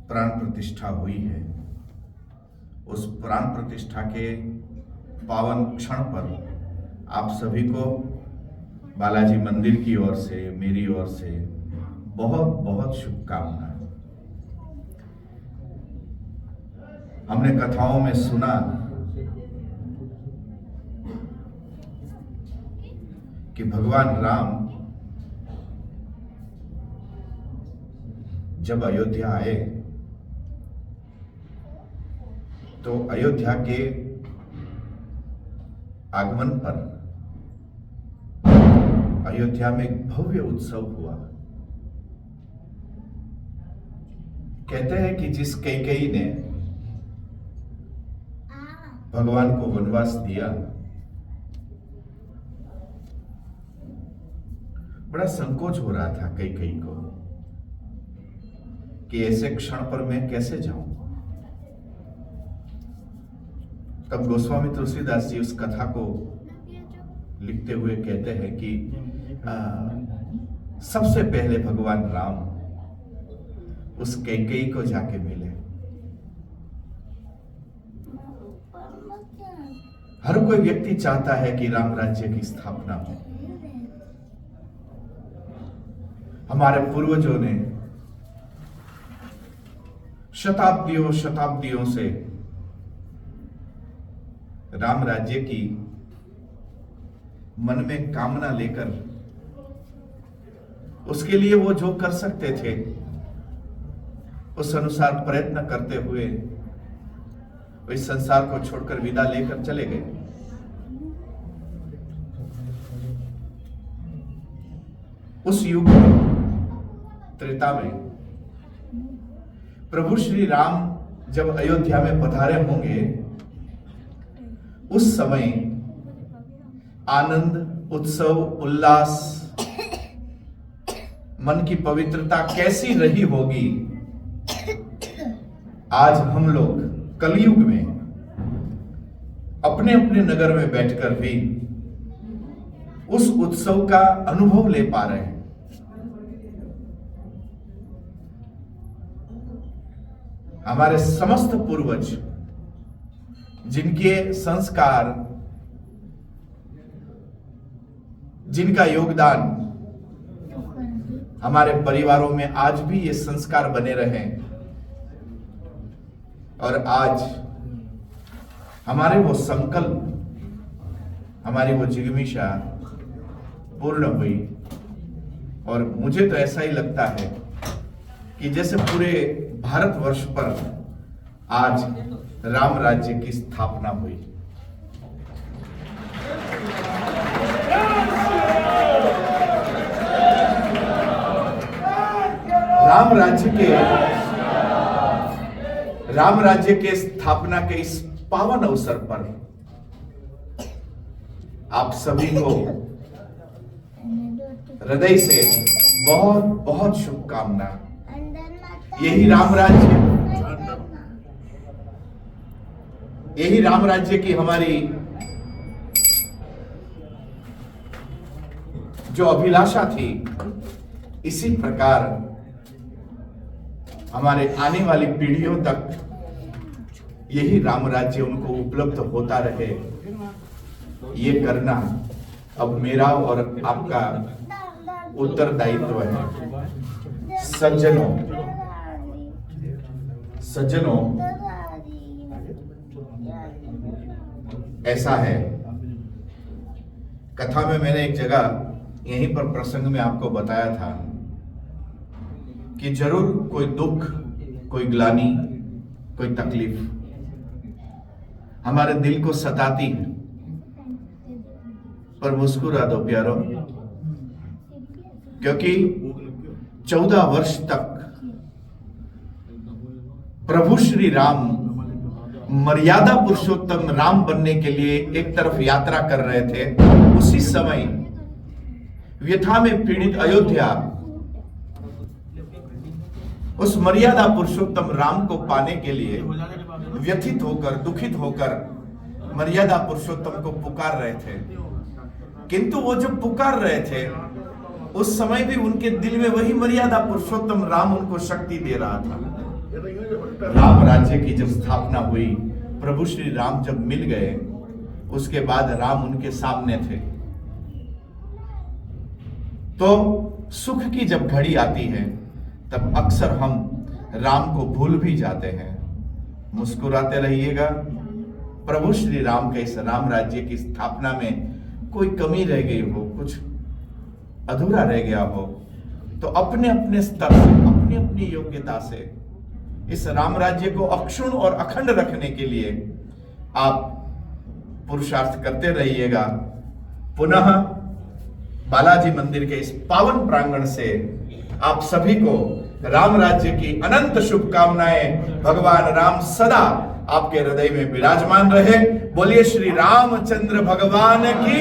प्राण प्रतिष्ठा हुई है, उस प्राण प्रतिष्ठा के पावन क्षण पर आप सभी को बालाजी मंदिर की ओर से, मेरी ओर से बहुत बहुत शुभकामनाएं। हमने कथाओं में सुना कि भगवान राम जब अयोध्या आए तो अयोध्या के आगमन पर अयोध्या में एक भव्य उत्सव हुआ। कहते हैं कि जिस कैकेयी ने भगवान को वनवास दिया, बड़ा संकोच हो रहा था कैकेयी को कि ऐसे क्षण पर मैं कैसे जाऊं। तब गोस्वामी तुलसीदास जी उस कथा को लिखते हुए कहते हैं कि सबसे पहले भगवान राम उस कैकेयी को जाके मिले। हर कोई व्यक्ति चाहता है कि राम राज्य की स्थापना हो। हमारे पूर्वजों ने शताब्दियों शताब्दियों से राम राज्य की मन में कामना लेकर उसके लिए वो जो कर सकते थे उस अनुसार प्रयत्न करते हुए इस संसार को छोड़कर विदा लेकर चले गए। उस युग में, त्रेता में, प्रभु श्री राम जब अयोध्या में पधारे होंगे, उस समय आनंद, उत्सव, उल्लास, मन की पवित्रता कैसी रही होगी। आज हम लोग कलयुग में अपने अपने नगर में बैठकर भी उस उत्सव का अनुभव ले पा रहे हैं। हमारे समस्त पूर्वज, जिनके संस्कार, जिनका योगदान हमारे परिवारों में आज भी ये संस्कार बने रहे, और आज हमारे वो संकल्प, हमारी वो जिज्ञासा पूर्ण हुई। और मुझे तो ऐसा ही लगता है कि जैसे पूरे भारतवर्ष पर आज राम राज्य की स्थापना हुई। राम राज्य के स्थापना के इस पावन अवसर पर आप सभी को हृदय से बहुत बहुत शुभकामना। यही राम राज्य की हमारी जो अभिलाषा थी, इसी प्रकार हमारे आने वाली पीढ़ियों तक यही राम राज्य उनको उपलब्ध होता रहे, ये करना अब मेरा और आपका उत्तरदायित्व है। सज्जनों, ऐसा है, कथा में मैंने एक जगह यहीं पर प्रसंग में आपको बताया था कि जरूर कोई दुख, कोई ग्लानि, कोई तकलीफ हमारे दिल को सताती है, पर मुस्कुरा दो प्यारो, क्योंकि 14 वर्ष तक प्रभु श्री राम मर्यादा पुरुषोत्तम राम बनने के लिए एक तरफ यात्रा कर रहे थे। उसी समय व्यथा में पीड़ित अयोध्या उस मर्यादा पुरुषोत्तम राम को पाने के लिए व्यथित होकर, दुखित होकर मर्यादा पुरुषोत्तम को पुकार रहे थे। किंतु वो जब पुकार रहे थे उस समय भी उनके दिल में वही मर्यादा पुरुषोत्तम राम उनको शक्ति दे रहा था। राम राज्य की जब स्थापना हुई, प्रभु श्री राम जब मिल गए, उसके बाद राम उनके सामने थे। तो सुख की जब घड़ी आती है तब अक्सर हम राम को भूल भी जाते हैं। मुस्कुराते रहिएगा। प्रभु श्री राम के इस राम राज्य की स्थापना में कोई कमी रह गई हो, कुछ अधूरा रह गया हो, तो अपने अपने स्तर से, अपनी अपनी योग्यता से इस राम राज्य को अक्षुण्ण और अखंड रखने के लिए आप पुरुषार्थ करते रहिएगा। पुनः बालाजी मंदिर के इस पावन प्रांगण से आप सभी को राम राज्य की अनंत शुभकामनाएं। भगवान राम सदा आपके हृदय में विराजमान रहे। बोलिए श्री रामचंद्र भगवान की।